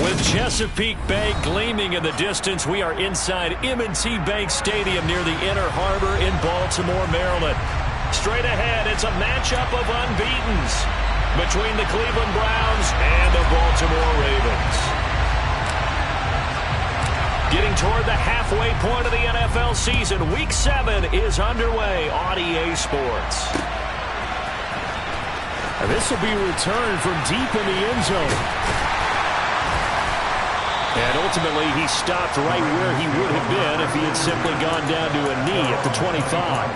With Chesapeake Bay gleaming in the distance, we are inside M&T Bank Stadium near the Inner Harbor in Baltimore, Maryland. Straight ahead, it's a matchup of unbeatens between the Cleveland Browns and the Baltimore Ravens. Getting toward the halfway point of the NFL season, Week 7 is underway on EA Sports. And this will be returned from deep in the end zone. And ultimately, he stopped right where he would have been if he had simply gone down to a knee at the 25.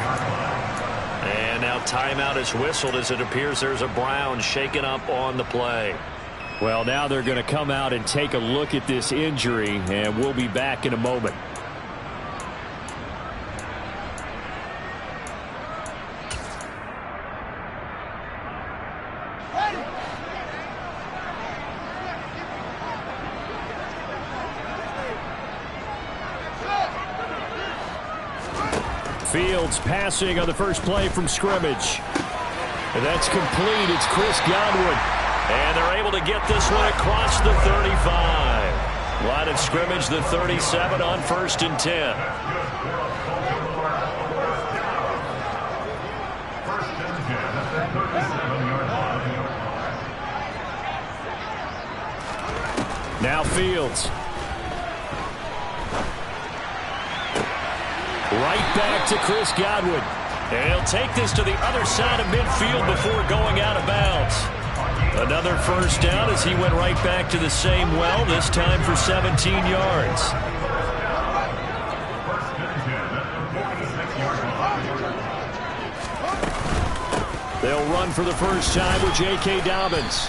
And now timeout is whistled as it appears there's a Brown shaken up on the play. Well, now they're going to come out and take a look at this injury, and we'll be back in a moment. Fields passing on the first play from scrimmage. And that's complete. It's Chris Godwin. And they're able to get this one across the 35. Line of scrimmage, the 37 on 1st and 10. Now Fields. Right back to Chris Godwin. And he'll take this to the other side of midfield before going out of bounds. Another first down as he went right back to the same well, this time for 17 yards. They'll run for the first time with J.K. Dobbins.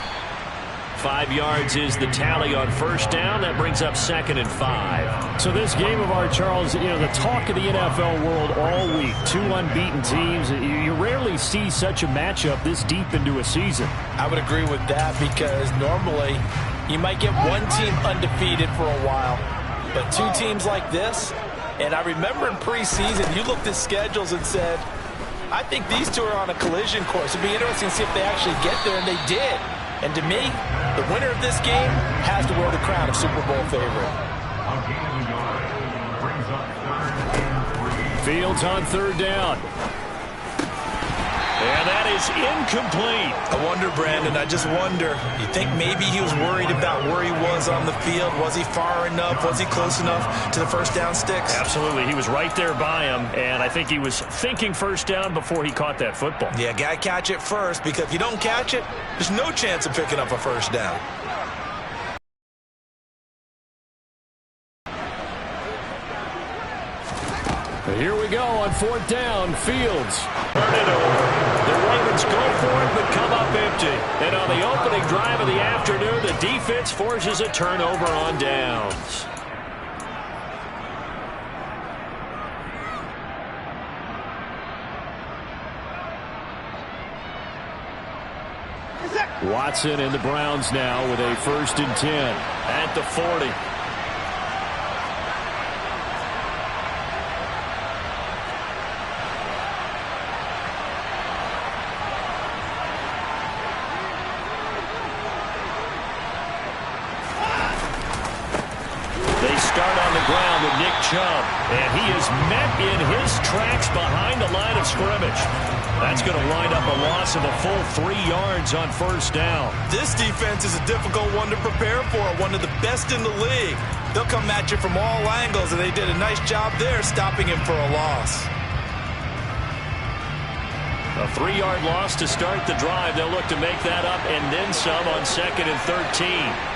5 yards is the tally on first down. That brings up 2nd and 5. So this game of art, Charles, you know, the talk of the NFL world all week. 2 unbeaten teams. You rarely see such a matchup this deep into a season. I would agree with that because normally you might get one team undefeated for a while. But 2 teams like this, and I remember in preseason you looked at schedules and said, I think these 2 are on a collision course. It'd be interesting to see if they actually get there, and they did. And to me, the winner of this game has to wear the crown of Super Bowl favorite. Fields on 3rd down. And that is incomplete. I wonder, Brandon, I just wonder, you think maybe he was worried about where he was on the field? Was he far enough? Was he close enough to the first down sticks? Absolutely. He was right there by him, and I think he was thinking first down before he caught that football. Yeah, got to catch it first, because if you don't catch it, there's no chance of picking up a first down. Here we go on 4th down. Fields. Turn it over. The Ravens go for it but come up empty. And on the opening drive of the afternoon, the defense forces a turnover on downs. Watson and the Browns now with a 1st and 10. At the 40. Ground with Nick Chubb, and he is met in his tracks behind the line of scrimmage. That's going to wind up a loss of a full 3 yards on first down. This defense is a difficult one to prepare for, one of the best in the league. They'll come at you from all angles, and they did a nice job there stopping him for a loss. A 3-yard loss to start the drive. They'll look to make that up and then some on 2nd and 13.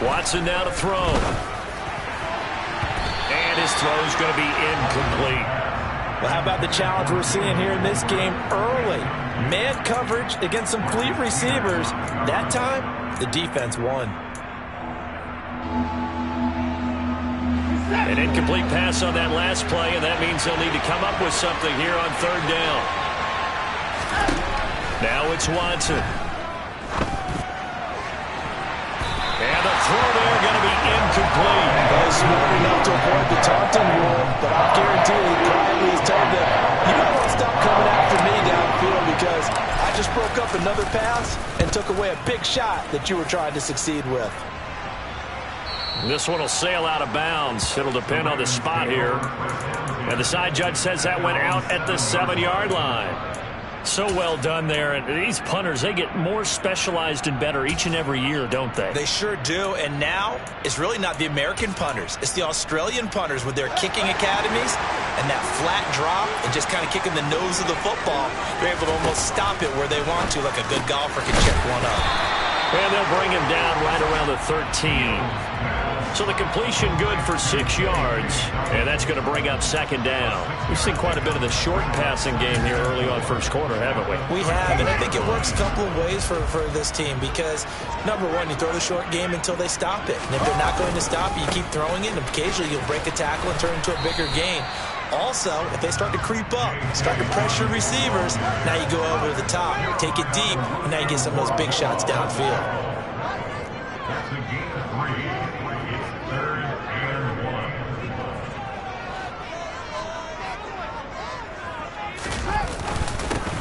Watson now to throw. And his throw is going to be incomplete. Well, how about the challenge we're seeing here in this game early? Man coverage against some fleet receivers. That time, the defense won. An incomplete pass on that last play, and that means they'll need to come up with something here on 3rd down. Now it's Watson. And the throw there going to be incomplete. Those smart enough to avoid the taunting rule, but I guarantee he quietly has told them, you might want to stop coming after me downfield because I just broke up another pass and took away a big shot that you were trying to succeed with. This one will sail out of bounds. It'll depend on the spot here. And the side judge says that went out at the 7-yard line. So well done there. And these punters, they get more specialized and better each and every year, don't they? They sure do. And now it's really not the American punters. It's the Australian punters with their kicking academies and that flat drop and just kind of kicking the nose of the football. They're able to almost stop it where they want to, like a good golfer can check one up. And they'll bring him down right around the 13. So the completion good for 6 yards, and that's going to bring up second down. We've seen quite a bit of the short passing game here early on first quarter, haven't we? We have, and I think it works a couple of ways for this team because, number one, you throw the short game until they stop it. And if they're not going to stop it, you keep throwing it, and occasionally you'll break a tackle and turn it into a bigger gain. Also, if they start to creep up, start to pressure receivers, now you go over the top, take it deep, and now you get some of those big shots downfield.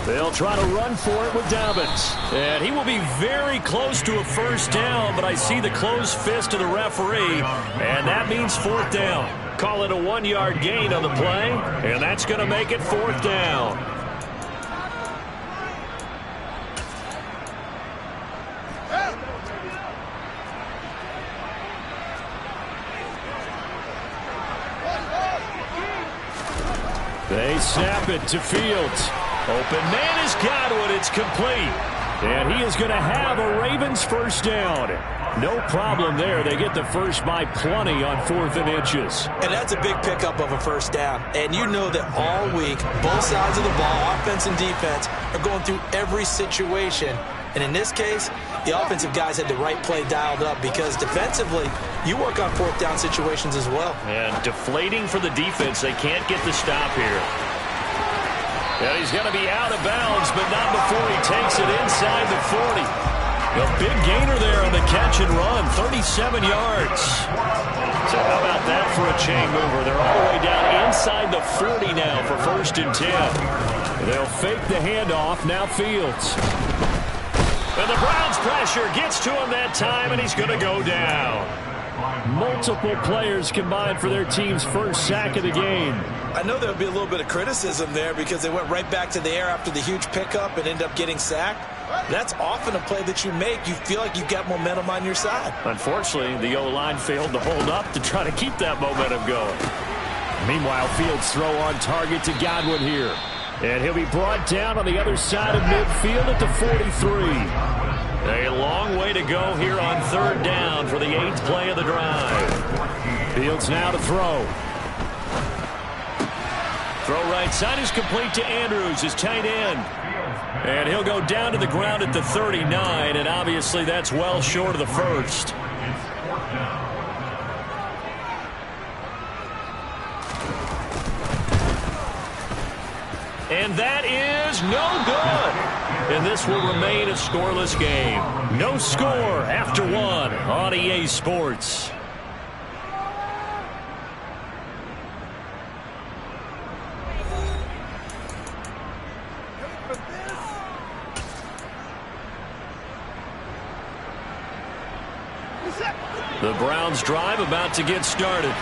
They'll try to run for it with Dobbins. And he will be very close to a first down, but I see the closed fist of the referee, and that means fourth down. Call it a 1-yard gain on the play, and that's going to make it fourth down. They snap it to Fields. Open man is Godwin. It's complete. And he is going to have a Ravens first down. No problem there. They get the first by plenty on 4th and inches. And that's a big pickup of a first down. And you know that all week, both sides of the ball, offense and defense, are going through every situation. And in this case, the offensive guys had the right play dialed up because defensively, you work on 4th down situations as well. And deflating for the defense. They can't get the stop here. And he's going to be out of bounds, but not before he takes it inside the 40. A big gainer there on the catch and run, 37 yards. So how about that for a chain mover? They're all the way down inside the 40 now for 1st and 10. They'll fake the handoff, now Fields. And the Browns pressure gets to him that time, and he's going to go down. Multiple players combined for their team's first sack of the game. I know there'll be a little bit of criticism there because they went right back to the air after the huge pickup and ended up getting sacked. That's often a play that you make. You feel like you've got momentum on your side. Unfortunately, the O-line failed to hold up to try to keep that momentum going. Meanwhile, Fields throw on target to Godwin here. And he'll be brought down on the other side of midfield at the 43. A long way to go here on 3rd down for the 8th play of the drive. Fields now to throw. Throw right side is complete to Andrews, his tight end. And he'll go down to the ground at the 39, and obviously that's well short of the first. And that is no good. And this will remain a scoreless game. No score after 1 on EA Sports. The Browns drive about to get started.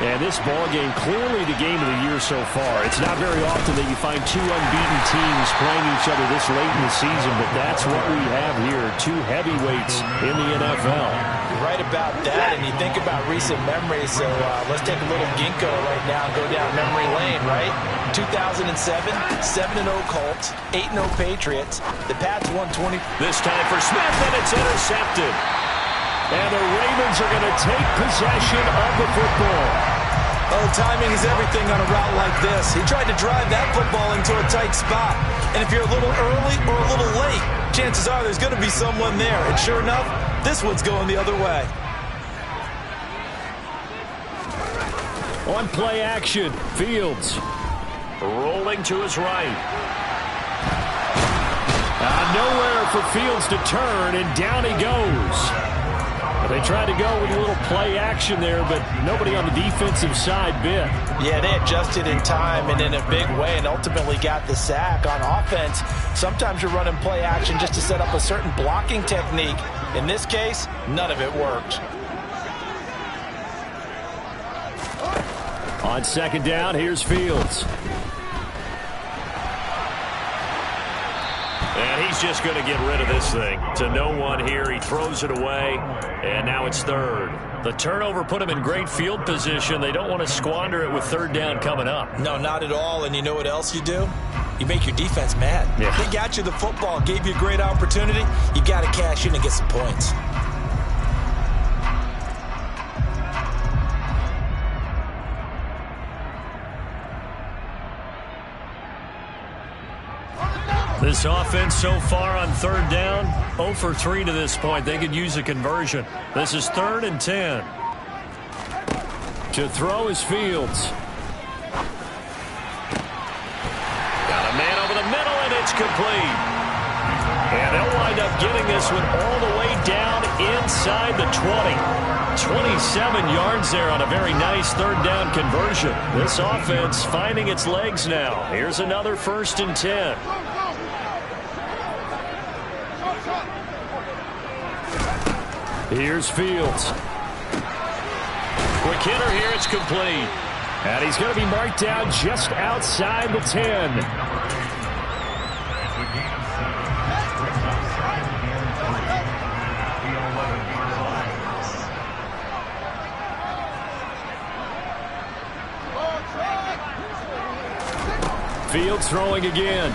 And this ball game, clearly the game of the year so far. It's not very often that you find 2 unbeaten teams playing each other this late in the season, but that's what we have here, 2 heavyweights in the NFL. You're right about that, and you think about recent memories, so let's take a little ginkgo right now and go down memory lane, right? 2007, 7-0 Colts, 8-0 Patriots. The Pats won 20. This time for Smith, and it's intercepted. And the Ravens are going to take possession of the football. Oh, timing is everything on a route like this. He tried to drive that football into a tight spot. And if you're a little early or a little late, chances are there's going to be someone there. And sure enough, this one's going the other way. On play action, Fields. Rolling to his right. Nowhere for Fields to turn, and down he goes. They tried to go with a little play action there, but nobody on the defensive side bit. Yeah, they adjusted in time and in a big way and ultimately got the sack. On offense, sometimes you're running play action just to set up a certain blocking technique. In this case, none of it worked. On second down, here's Fields. And he's just going to get rid of this thing. To no one here. He throws it away, and now it's third. The turnover put him in great field position. They don't want to squander it with third down coming up. No, not at all. And you know what else you do? You make your defense mad. Yeah. They got you the football, gave you a great opportunity. You got to cash in and get some points. This offense so far on third down, 0 for 3 to this point. They could use a conversion. This is 3rd and 10. To throw is Fields. Got a man over the middle, and it's complete. And they'll wind up getting this one all the way down inside the 20. 27 yards there on a very nice third down conversion. This offense finding its legs now. Here's another 1st and 10. Here's Fields. Quick hitter here, it's complete. And he's going to be marked down just outside the 10. Fields throwing again.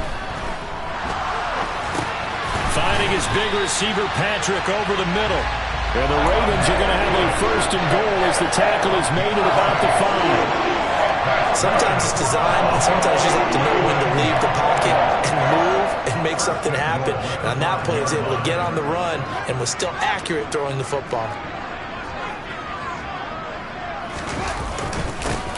Finding his big receiver, Patrick, over the middle. And the Ravens are going to have a 1st and goal as the tackle is made at about the 5. Sometimes it's design, and sometimes you just have to know when to leave the pocket and move and make something happen. And on that play, he was able to get on the run and was still accurate throwing the football.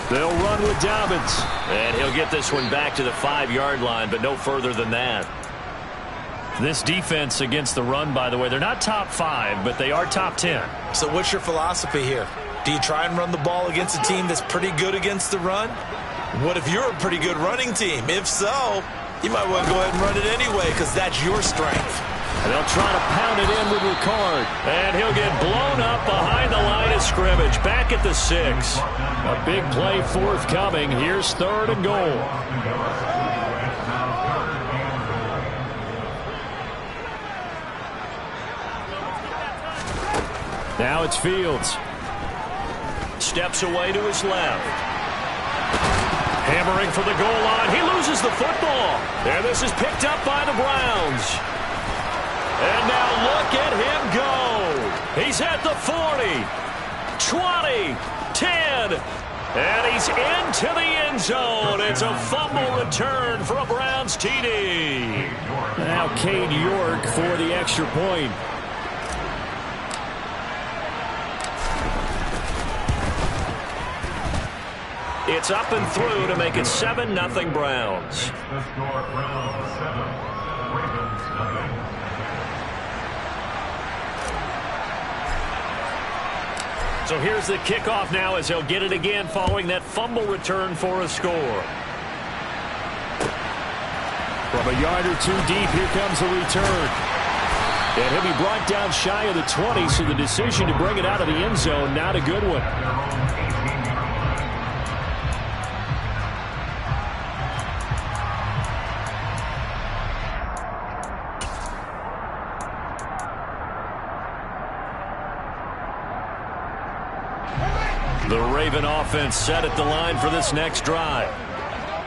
They'll run with Dobbins. And he'll get this one back to the 5-yard line, but no further than that. This defense against the run, by the way, they're not top 5, but they are top 10. So what's your philosophy here? Do you try and run the ball against a team that's pretty good against the run? What if you're a pretty good running team? If so, you might want to go ahead and run it anyway because that's your strength. And they'll try to pound it in with Ricard. And he'll get blown up behind the line of scrimmage, back at the 6. A big play forthcoming. Here's 3rd and goal. Now it's Fields. Steps away to his left. Hammering for the goal line. He loses the football. And this is picked up by the Browns. And now look at him go. He's at the 40, 20, 10, and he's into the end zone. It's a fumble return for a Browns TD. Now Cade York for the extra point. It's up and through to make it 7-0 Browns. So here's the kickoff now as he'll get it again following that fumble return for a score. From a yard or 2 deep, here comes the return. And he'll be brought down shy of the 20, so the decision to bring it out of the end zone, not a good one. The Raven offense set at the line for this next drive.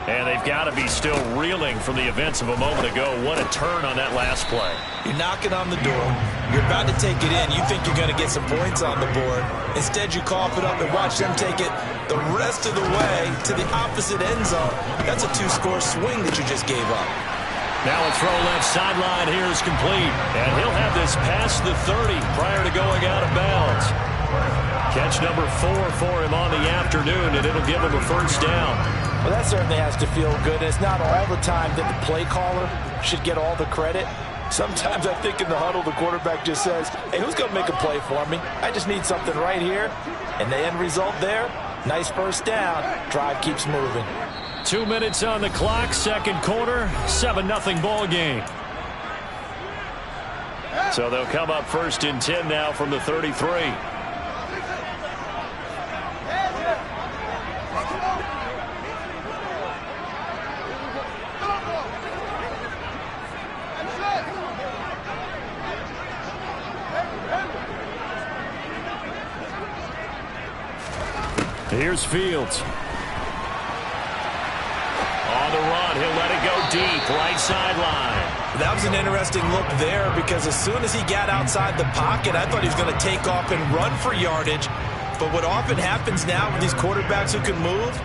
And they've got to be still reeling from the events of a moment ago. What a turn on that last play. You're knocking on the door. You're about to take it in. You think you're going to get some points on the board. Instead, you cough it up and watch them take it the rest of the way to the opposite end zone. That's a 2-score swing that you just gave up. Now a throw left sideline here is complete. And he'll have this past the 30 prior to going out of bounds. Catch number 4 for him on the afternoon, and it'll give him a first down. Well, that certainly has to feel good. It's not all the time that the play caller should get all the credit. Sometimes I think in the huddle, the quarterback just says, hey, who's going to make a play for me? I just need something right here. And the end result there, nice first down. Drive keeps moving. 2 minutes on the clock, second quarter, 7-0 ball game. So they'll come up 1st and 10 now from the 33. Here's Fields. On the run, he'll let it go deep, right sideline. That was an interesting look there because as soon as he got outside the pocket, I thought he was going to take off and run for yardage. But what often happens now with these quarterbacks who can move,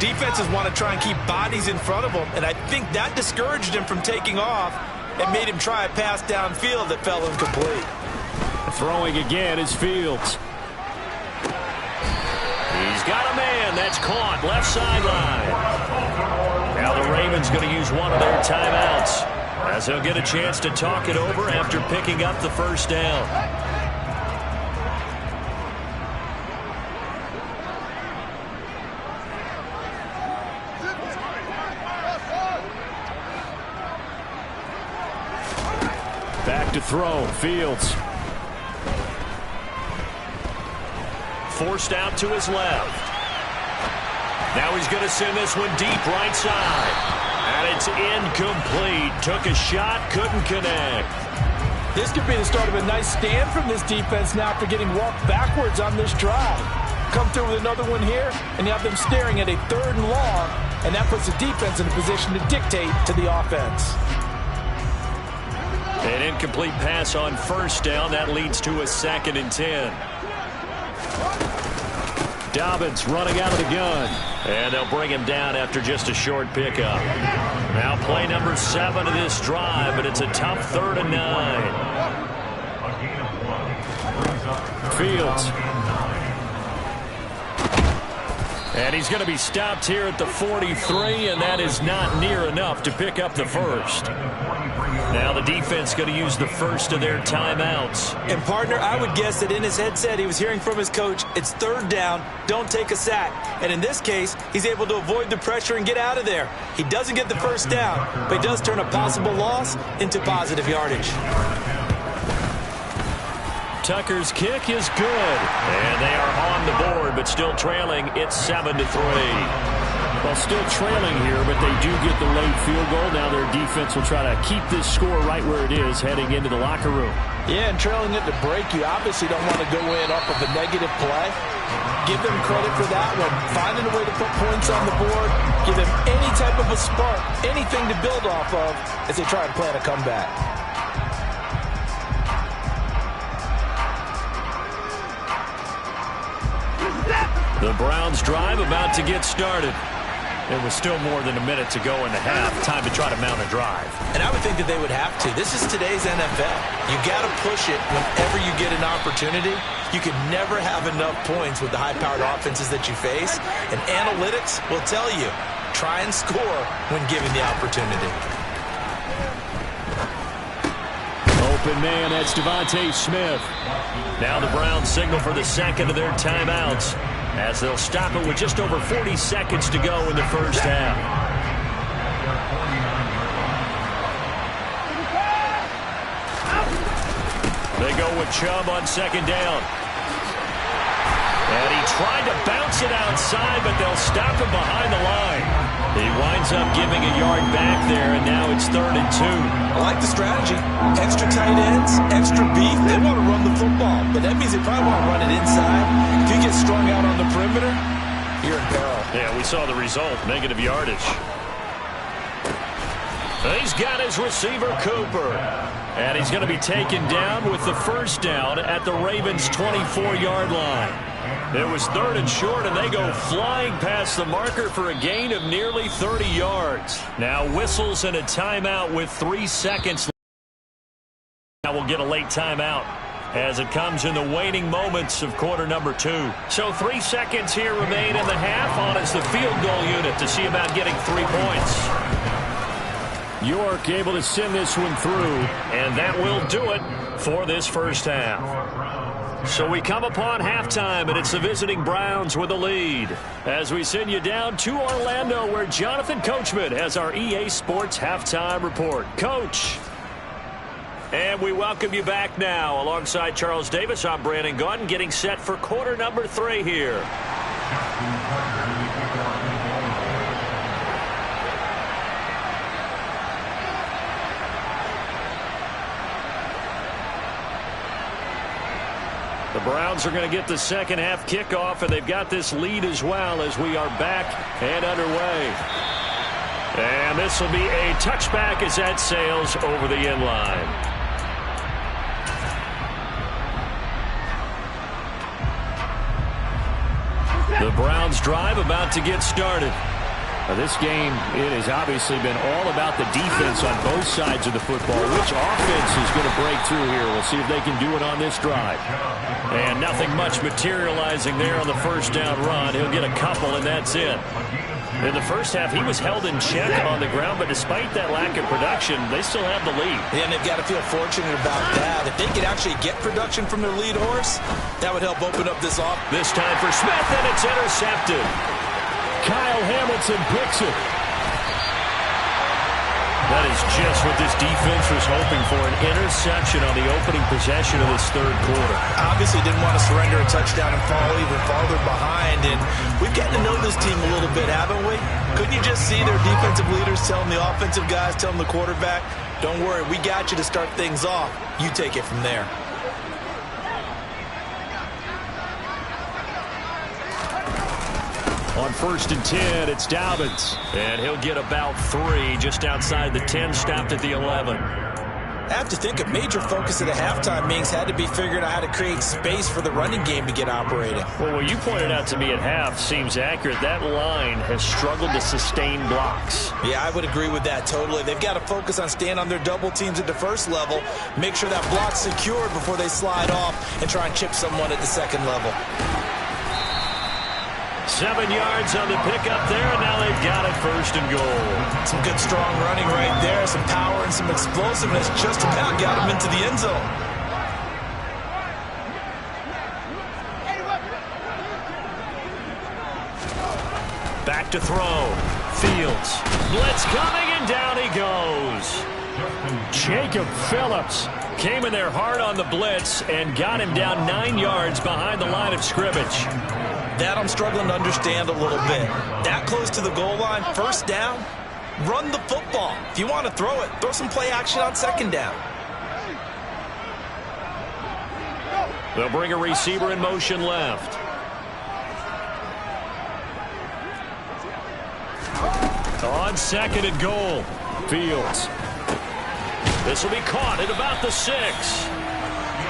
defenses want to try and keep bodies in front of them, and I think that discouraged him from taking off and made him try a pass downfield that fell incomplete. Throwing again is Fields. He's got a man. That's caught. Left sideline. Now the Ravens going to use one of their timeouts as they'll get a chance to talk it over after picking up the first down. Back to throw. Fields. Forced out to his left. Now he's going to send this one deep right side. And it's incomplete. Took a shot, couldn't connect. This could be the start of a nice stand from this defense now after getting walked backwards on this drive. Come through with another one here, and you have them staring at a 3rd and long, and that puts the defense in a position to dictate to the offense. An incomplete pass on first down. That leads to a 2nd and 10. Dobbins running out of the gun. And they'll bring him down after just a short pickup. Now play number 7 of this drive, but it's a tough 3rd and 9. Fields. And he's going to be stopped here at the 43, and that is not near enough to pick up the first. Now the defense going to use the first of their timeouts. And, partner, I would guess that in his headset he was hearing from his coach, it's 3rd down, don't take a sack. And in this case, he's able to avoid the pressure and get out of there. He doesn't get the first down, but he does turn a possible loss into positive yardage. Tucker's kick is good. And they are on the board, but still trailing. It's 7-3. Well, still trailing here, but they do get the late field goal. Now their defense will try to keep this score right where it is heading into the locker room. Yeah, and trailing at the break, you obviously don't want to go in off of a negative play. Give them credit for that one. Finding a way to put points on the board. Give them any type of a spark, anything to build off of as they try and plan a comeback. The Browns drive about to get started. There was still more than a minute to go in the half. Time to try to mount a drive. And I would think that they would have to. This is today's NFL. You got to push it whenever you get an opportunity. You can never have enough points with the high-powered offenses that you face. And analytics will tell you, try and score when given the opportunity. Open man, that's Devontae Smith. Now the Browns signal for the 2nd of their timeouts, as they'll stop it with just over 40 seconds to go in the first half. They go with Chubb on 2nd down. And he tried to bounce it outside, but they'll stop him behind the line. He winds up giving a yard back there, and now it's 3rd and 2. I like the strategy. Extra tight ends, extra beef. They want to run the football, but that means they probably want to run it inside. If you get strung out on the perimeter, you're in peril. Yeah, we saw the result, negative yardage. He's got his receiver, Cooper. And he's going to be taken down with the first down at the Ravens' 24-yard line. It was 3rd and short, and they go flying past the marker for a gain of nearly 30 yards. Now whistles and a timeout with 3 seconds left. Now we'll get a late timeout as it comes in the waning moments of quarter number 2. So 3 seconds here remain in the half. On is the field goal unit to see about getting 3 points. York able to send this one through, and that will do it for this first half. So we come upon halftime, and it's the visiting Browns with the lead. As we send you down to Orlando, where Jonathan Coachman has our EA Sports halftime report. Coach. And we welcome you back now. Alongside Charles Davis, I'm Brandon Gaudin, getting set for quarter number 3 here. The Browns are going to get the second half kickoff, and they've got this lead as well as we are back and underway. And this will be a touchback as that sails over the end line. The Browns drive about to get started. Now this game, it has obviously been all about the defense on both sides of the football. Which offense is going to break through here? We'll see if they can do it on this drive. And nothing much materializing there on the first down run. He'll get a couple, and that's it. In the first half, he was held in check on the ground, but despite that lack of production, they still have the lead. Yeah, and they've got to feel fortunate about that. If they could actually get production from their lead horse, that would help open up this off. This time for Smith, and it's intercepted. Kyle Hamilton picks it. That is just what this defense was hoping for, an interception on the opening possession of this third quarter. Obviously didn't want to surrender a touchdown and fall even farther behind, and we've gotten to know this team a little bit, haven't we? Couldn't you just see their defensive leaders telling the offensive guys, telling the quarterback, don't worry, we got you to start things off. You take it from there. On 1st and 10, it's Dobbins. And he'll get about 3 just outside the 10, stopped at the 11. I have to think a major focus of the halftime meetings had to be figuring out how to create space for the running game to get operating. Well, what you pointed out to me at half seems accurate. That line has struggled to sustain blocks. Yeah, I would agree with that totally. They've got to focus on staying on their double teams at the first level, make sure that block's secured before they slide off and try and chip someone at the second level. 7 yards on the pickup there, and now they've got it 1st and goal. Some good strong running right there, some power and some explosiveness, just about got him into the end zone. Back to throw. Fields. Blitz coming, and down he goes. Jacob Phillips came in there hard on the blitz and got him down 9 yards behind the line of scrimmage. That I'm struggling to understand a little bit. That close to the goal line, 1st down, run the football. If you want to throw it, throw some play action on 2nd down. They'll bring a receiver in motion left. On 2nd and goal, Fields. This will be caught at about the 6.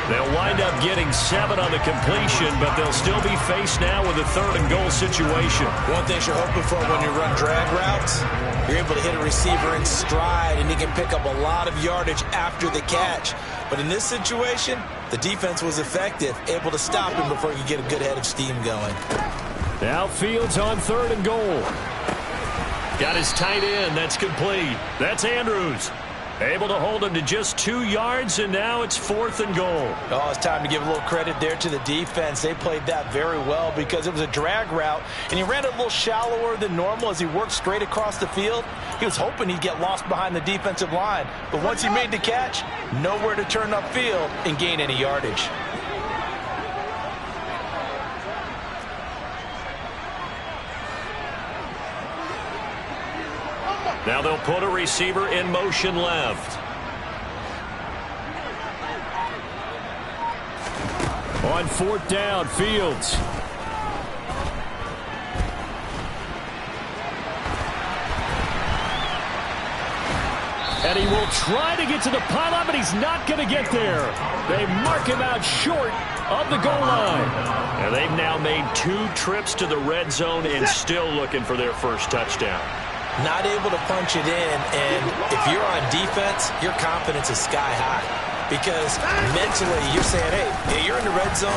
They'll wind up getting 7 on the completion, but they'll still be faced now with a 3rd and goal situation. One thing you're hoping for when you run drag routes, you're able to hit a receiver in stride, and he can pick up a lot of yardage after the catch. But in this situation, the defense was effective, able to stop him before he could get a good head of steam going. Now Fields on 3rd and goal. Got his tight end. That's complete. That's Andrews. Able to hold him to just 2 yards, and now it's 4th and goal. Oh, it's time to give a little credit there to the defense. They played that very well because it was a drag route, and he ran it a little shallower than normal as he worked straight across the field. He was hoping he'd get lost behind the defensive line, but once he made the catch, nowhere to turn upfield and gain any yardage. Now they'll put a receiver in motion left. On 4th down, Fields. And he will try to get to the pylon, but he's not going to get there. They mark him out short of the goal line. And they've now made 2 trips to the red zone and still looking for their first touchdown. not able to punch it in, and if you're on defense, your confidence is sky high. Because mentally, you're saying, hey, you're in the red zone.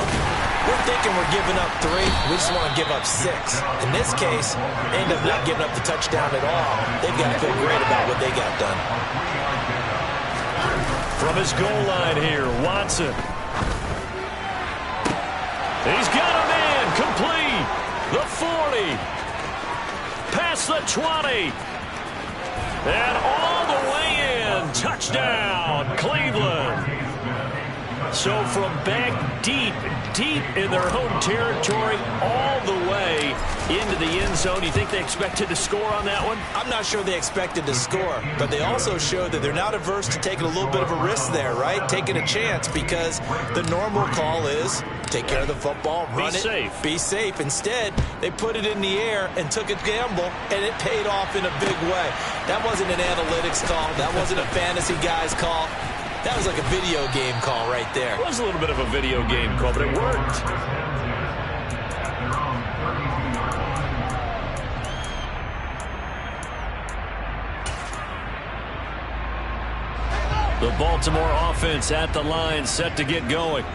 We're thinking we're giving up 3. We just want to give up 6. In this case, they end up not giving up the touchdown at all. They've got to feel great about what they got done. From his goal line here, Watson. He's got a man complete. The 40. Past the 20. And all the way in. Touchdown, Cleveland. So from back deep in their home territory, all the way into the end zone. You think they expected to score on that one? I'm not sure they expected to score, but they also showed that they're not averse to taking a little bit of a risk there, right? Taking a chance, because the normal call is take care of the football, run it, be safe. Instead, they put it in the air and took a gamble, and it paid off in a big way. That wasn't an analytics call. That wasn't a fantasy guy's call. That was like a video game call right there. It was a little bit of a video game call, but it worked. The Baltimore offense at the line, set to get going.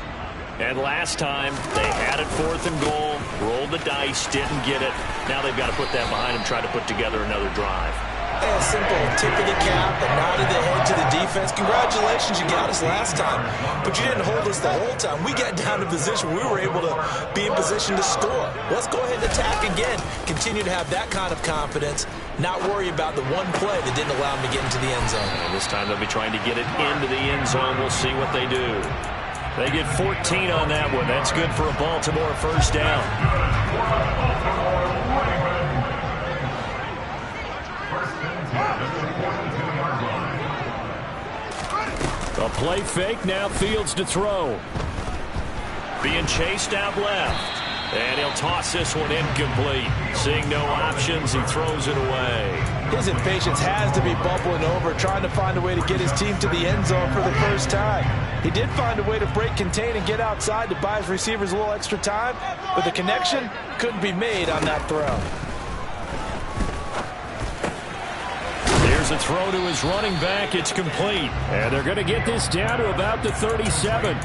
And last time, they had it 4th and goal, rolled the dice, didn't get it. Now they've got to put that behind them, try to put together another drive. A simple tip of the cap, a nod of the head to the defense. Congratulations, you got us last time, but you didn't hold us the whole time. We got down to position. We were able to be in position to score. Let's go ahead and attack again. Continue to have that kind of confidence, not worry about the one play that didn't allow them to get into the end zone. And this time they'll be trying to get it into the end zone. We'll see what they do. They get 14 on that one. That's good for a Baltimore first down. A play fake, now Fields to throw. Being chased out left. And he'll toss this one incomplete. Seeing no options, he throws it away. His impatience has to be bubbling over, trying to find a way to get his team to the end zone for the first time. He did find a way to break contain and get outside to buy his receivers a little extra time, but the connection couldn't be made on that throw. Here's a throw to his running back. It's complete. And they're going to get this down to about the 37.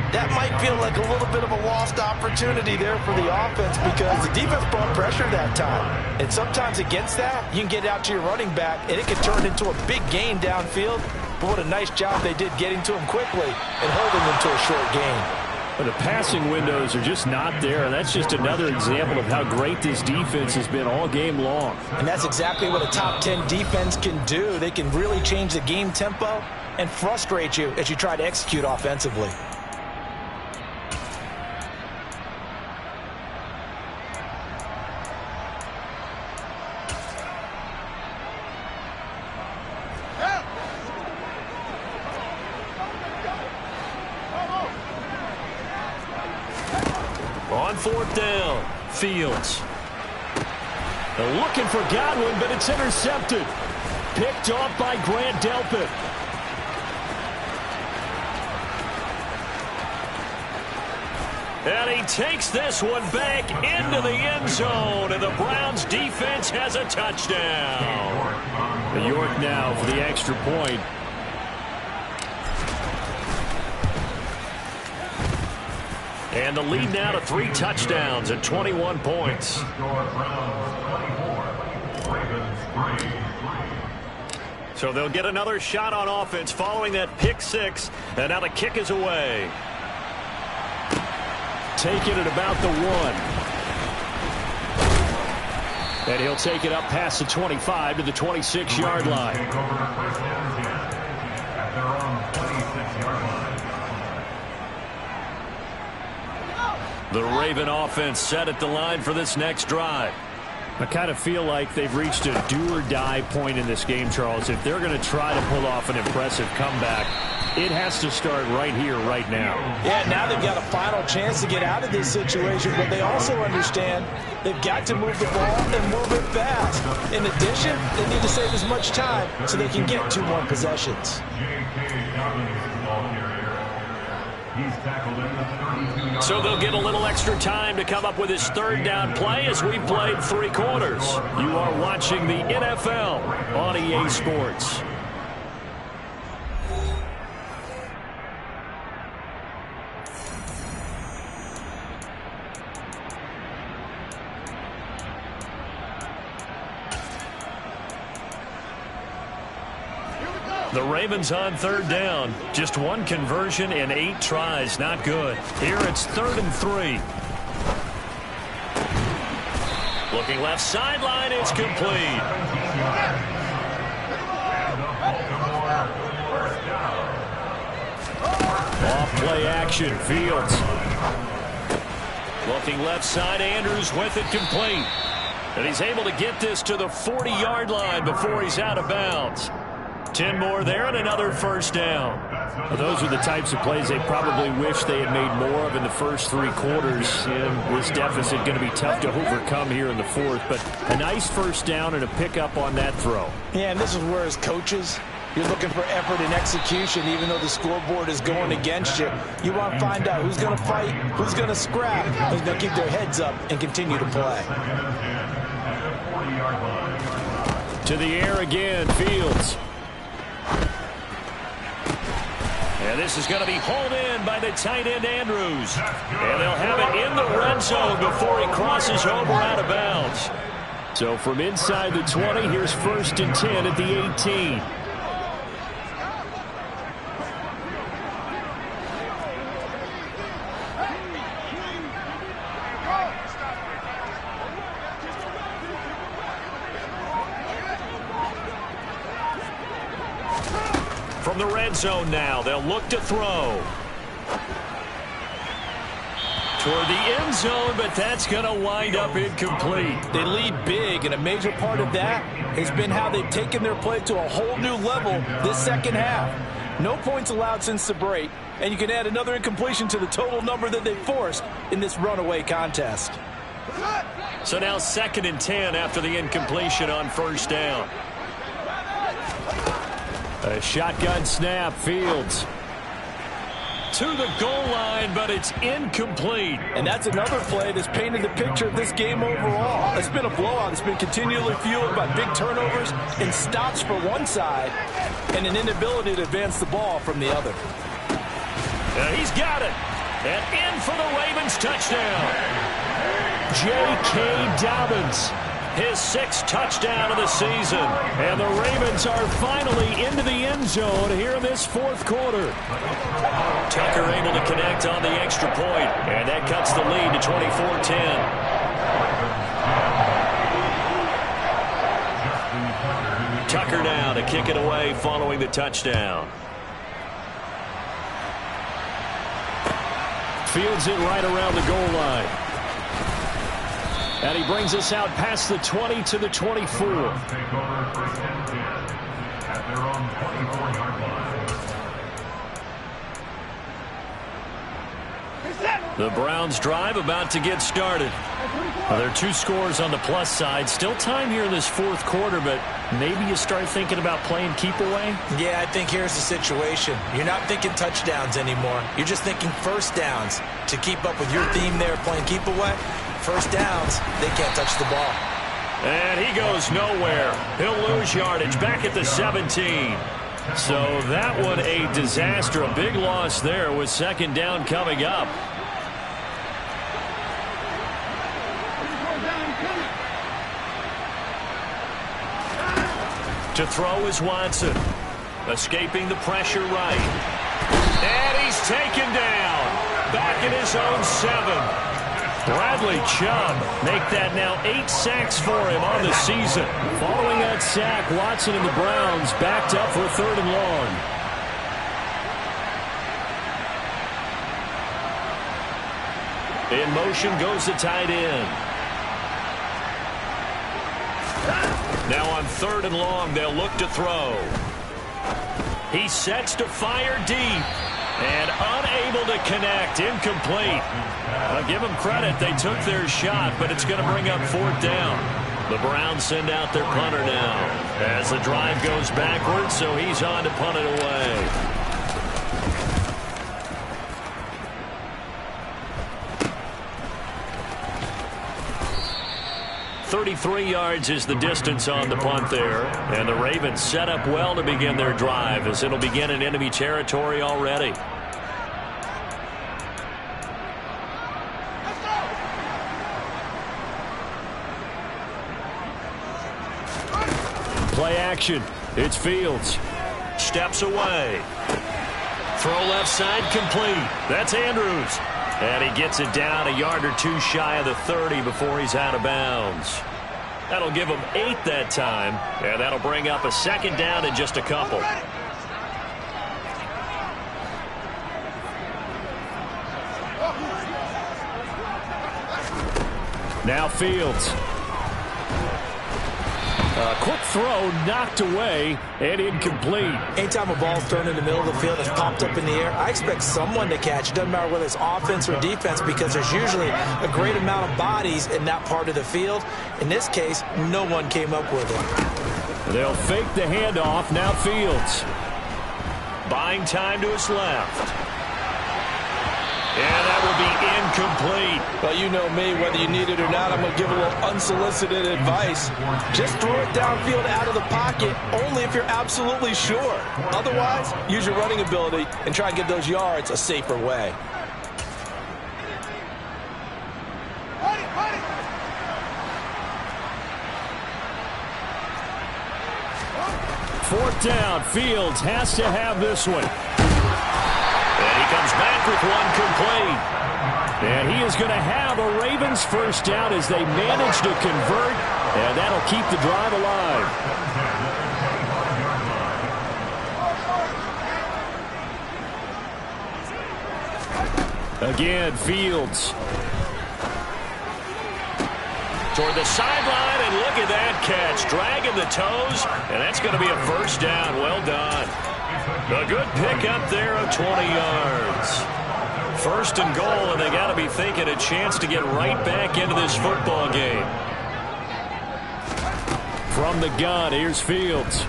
That might feel like a little bit of a lost opportunity there for the offense, because the defense brought pressure that time. And sometimes against that, you can get out to your running back, and it can turn into a big gain downfield. But what a nice job they did getting to him quickly and holding him to a short gain. But the passing windows are just not there, and that's just another example of how great this defense has been all game long. And that's exactly what a top 10 defense can do. They can really change the game tempo and frustrate you as you try to execute offensively. On 4th down, Fields. They're looking for Godwin, but it's intercepted. Picked off by Grant Delpit. And he takes this one back into the end zone, and the Browns defense has a touchdown. York now for the extra point. And the lead now to 3 touchdowns at 21 points. So they'll get another shot on offense following that pick 6. And now the kick is away. Taking it about the 1. And he'll take it up past the 25 to the 26-yard line. The Raven offense set at the line for this next drive. I kind of feel like they've reached a do-or-die point in this game, Charles. If they're going to try to pull off an impressive comeback, it has to start right here, right now. Yeah, now they've got a final chance to get out of this situation, but they also understand they've got to move the ball and move it fast. In addition, they need to save as much time so they can get 2 more possessions. So they'll get a little extra time to come up with his third down play as we played 3 quarters. You are watching the NFL on EA Sports. The Ravens on third down. Just 1 conversion in 8 tries. Not good. Here it's 3rd and 3. Looking left sideline. It's complete. Off play action. Fields. Looking left side. Andrews with it complete. And he's able to get this to the 40-yard line before he's out of bounds. 10 more there and another first down. Well, those are the types of plays they probably wish they had made more of in the first 3 quarters. And this deficit going to be tough to overcome here in the 4th. But a nice first down and a pickup on that throw. Yeah, and this is where as coaches, you're looking for effort and execution even though the scoreboard is going against you. You want to find out who's going to fight, who's going to scrap, who's going to keep their heads up and continue to play. To the air again, Fields. And this is going to be hauled in by the tight end, Andrews. And they'll have it in the red zone before he crosses over out of bounds. So from inside the 20, here's 1st and 10 at the 18. From the red zone now, they'll look to throw. Toward the end zone, but that's going to wind up incomplete. They lead big, and a major part of that has been how they've taken their play to a whole new level this second half. No points allowed since the break, and you can add another incompletion to the total number that they forced in this runaway contest. So now 2nd and 10 after the incompletion on first down. A shotgun snap, Fields. To the goal line, but it's incomplete. And that's another play that's painted the picture of this game overall. It's been a blowout. It's been continually fueled by big turnovers and stops for one side and an inability to advance the ball from the other. He's got it. And in for the Ravens touchdown. J.K. Dobbins. His 6th touchdown of the season. And the Ravens are finally into the end zone here in this 4th quarter. Tucker able to connect on the extra point. And that cuts the lead to 24-10. Tucker now to kick it away following the touchdown. Fields it right around the goal line. And he brings us out past the 20 to the 24. The Browns drive about to get started. Well, there are 2 scores on the plus side. Still time here in this 4th quarter, but maybe you start thinking about playing keep away? Yeah, I think here's the situation. You're not thinking touchdowns anymore. You're just thinking first downs. To keep up with your theme there, playing keep away, first downs, they can't touch the ball. And he goes nowhere. He'll lose yardage back at the 17. So that one a disaster. A big loss there with 2nd down coming up. To throw is Watson. Escaping the pressure right. And he's taken down. Back in his own 7. Bradley Chubb make that now 8 sacks for him on the season. Following that sack, Watson and the Browns backed up for 3rd and long. In motion goes the tight end. Now on 3rd and long, they'll look to throw. He sets to fire deep. And unable to connect. Incomplete. I'll give them credit. They took their shot, but it's going to bring up 4th down. The Browns send out their punter now as the drive goes backwards, so he's on to punt it away. 33 yards is the distance on the punt there. And the Ravens set up well to begin their drive as it'll begin in enemy territory already. Play action. It's Fields. Steps away. Throw left side complete. That's Andrews. And he gets it down a yard or two shy of the 30 before he's out of bounds. That'll give him 8 that time. And that'll bring up a second down in just a couple. Now Fields. Quick throw knocked away and incomplete. Anytime a ball's thrown in the middle of the field that's popped up in the air, I expect someone to catch. It doesn't matter whether it's offense or defense because there's usually a great amount of bodies in that part of the field. In this case, no one came up with it. They'll fake the handoff. Now Fields. Buying time to his left. And that will be incomplete. Well, you know me, whether you need it or not, I'm going to give a little unsolicited advice. Just throw it downfield out of the pocket, only if you're absolutely sure. Otherwise, use your running ability and try and get those yards a safer way. Fourth down, Fields has to have this one. And he comes back with one complete. And he is going to have a Ravens first down as they manage to convert, and that'll keep the drive alive. Again, Fields. Toward the sideline, and look at that catch. Dragging the toes, and that's going to be a first down. Well done. A good pickup there of 20 yards. First and goal, and they got to be thinking a chance to get right back into this football game. From the gun, here's Fields.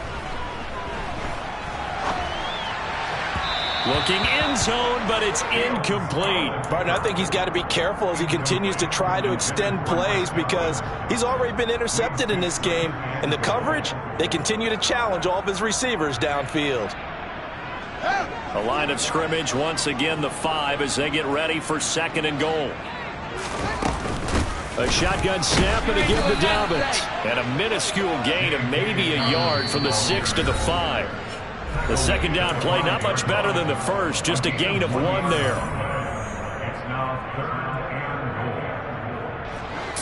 Looking end zone, but it's incomplete. Martin, I think he's got to be careful as he continues to try to extend plays because he's already been intercepted in this game. And the coverage, they continue to challenge all of his receivers downfield. A line of scrimmage, once again the 5 as they get ready for second and goal. A shotgun snap and a give to Dobbins. And a minuscule gain of maybe a yard from the 6 to the 5. The second down play not much better than the first, just a gain of 1 there.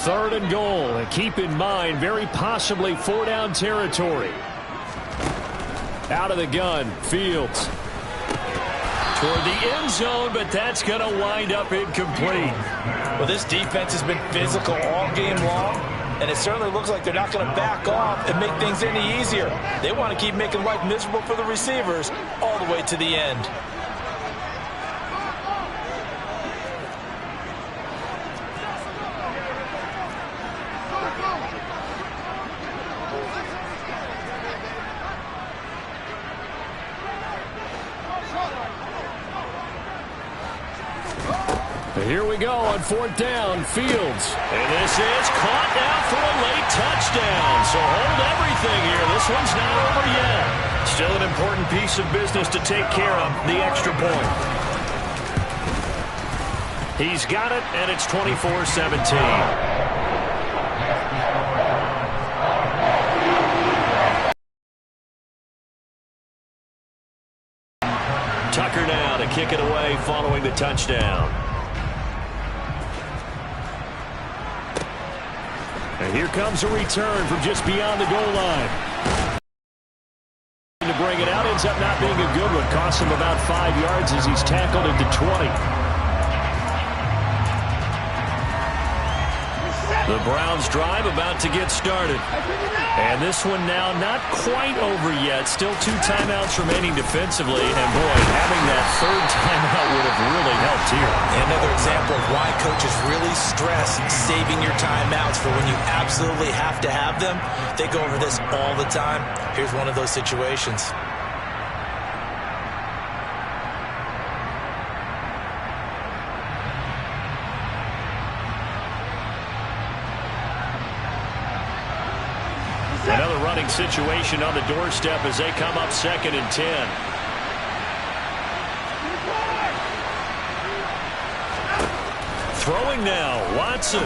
Third and goal, and keep in mind, very possibly 4-down territory. Out of the gun, Fields. Toward the end zone, but that's going to wind up incomplete. Well, this defense has been physical all game long, and it certainly looks like they're not going to back off and make things any easier. They want to keep making life miserable for the receivers all the way to the end. Here we go on 4th down, Fields. And this is caught now for a late touchdown. So hold everything here. This one's not over yet. Still an important piece of business to take care of, the extra point. He's got it, and it's 24-17. Tucker now to kick it away following the touchdown. And here comes a return from just beyond the goal line. To bring it out, ends up not being a good one. Costs him about 5 yards as he's tackled at the 20. The Browns drive about to get started. And this one now not quite over yet. Still 2 timeouts remaining defensively. And boy, having that 3rd timeout would have really helped here. Another example of why coaches really stress saving your timeouts for when you absolutely have to have them. They go over this all the time. Here's one of those situations. punting situation on the doorstep as they come up 2nd and 10. Throwing now, Watson.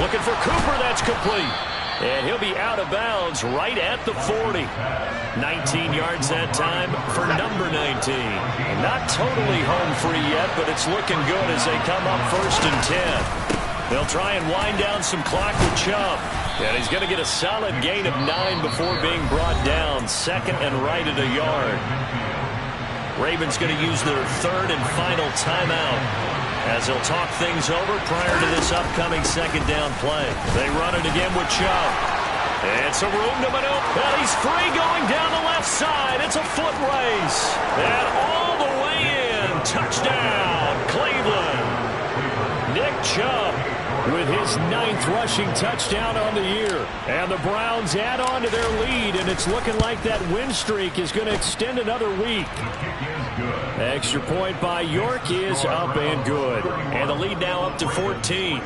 Looking for Cooper, that's complete. And he'll be out of bounds right at the 40. 19 yards that time for number 19. Not totally home free yet, but it's looking good as they come up 1st and 10. They'll try and wind down some clock with Chubb. And he's going to get a solid gain of 9 before being brought down. 2nd and right at a yard. Ravens going to use their 3rd and final timeout as they'll talk things over prior to this upcoming 2nd down play. They run it again with Chubb. It's a room to maneuver. And he's free going down the left side. It's a foot race. And all the way in. Touchdown, Cleveland. Nick Chubb with his 9th rushing touchdown on the year. And the Browns add on to their lead, and it's looking like that win streak is going to extend another week. Extra point by York is up and good. And the lead now up to 14.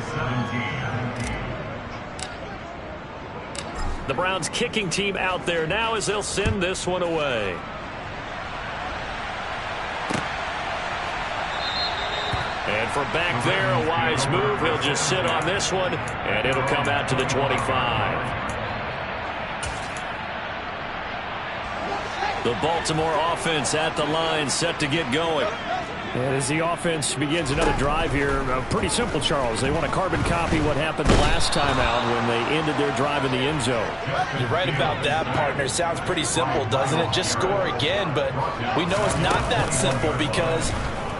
The Browns kicking team out there now as they'll send this one away. And from back there, a wise move. He'll just sit on this one, and it'll come out to the 25. The Baltimore offense at the line, set to get going. And as the offense begins another drive here, pretty simple, Charles. They want to carbon copy what happened the last time out when they ended their drive in the end zone. You're right about that, partner. Sounds pretty simple, doesn't it? Just score again, but we know it's not that simple because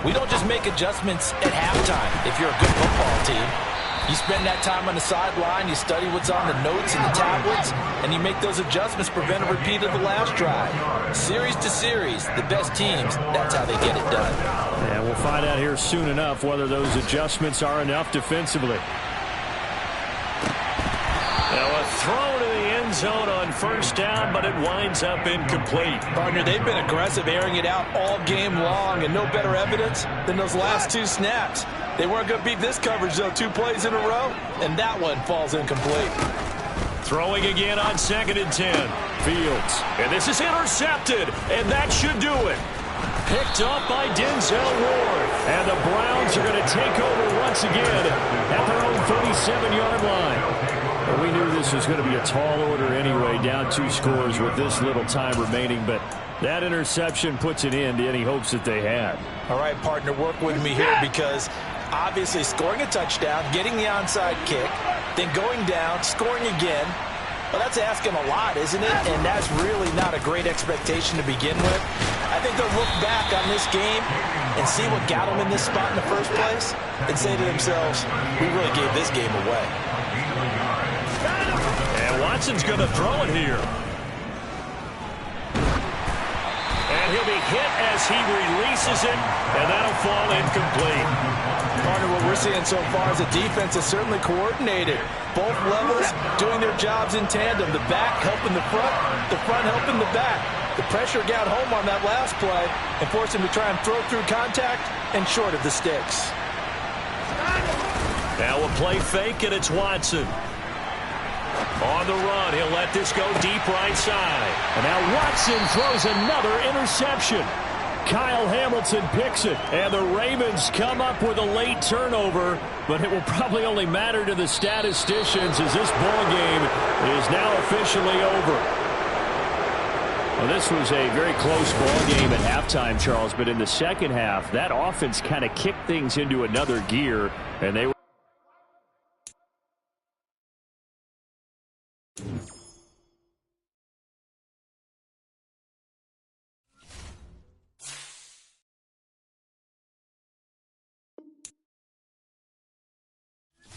we don't just make adjustments at halftime if you're a good football team. You spend that time on the sideline, you study what's on the notes and the tablets, and you make those adjustments, prevent a repeat of the last drive. Series to series, the best teams, that's how they get it done. And we'll find out here soon enough whether those adjustments are enough defensively. Now a throw to the end zone on 1st down, but it winds up incomplete. Partner, they've been aggressive, airing it out all game long, and no better evidence than those last 2 snaps. They weren't going to beat this coverage, though, 2 plays in a row, and that one falls incomplete. Throwing again on 2nd and 10. Fields. And this is intercepted, and that should do it. Picked up by Denzel Ward. And the Browns are going to take over once again at their own 37-yard line. Well, we knew this was going to be a tall order anyway, down 2 scores with this little time remaining, but that interception puts an end to any hopes that they had. All right, partner, work with me here because obviously scoring a touchdown, getting the onside kick, then going down, scoring again, well, that's asking a lot, isn't it? And that's really not a great expectation to begin with. I think they'll look back on this game and see what got them in this spot in the first place and say to themselves, we really gave this game away. And Watson's going to throw it here. And he'll be hit as he releases it, and that'll fall incomplete. Partner, what we're seeing so far is the defense is certainly coordinated. Both levels doing their jobs in tandem. The back helping the front helping the back. The pressure got home on that last play and forced him to try and throw through contact and short of the sticks. Now a play fake, and it's Watson. On the run, he'll let this go deep right side. And now Watson throws another interception. Kyle Hamilton picks it, and the Ravens come up with a late turnover, but it will probably only matter to the statisticians as this ball game is now officially over. Well, this was a very close ball game at halftime, Charles, but in the second half, that offense kind of kicked things into another gear, and they were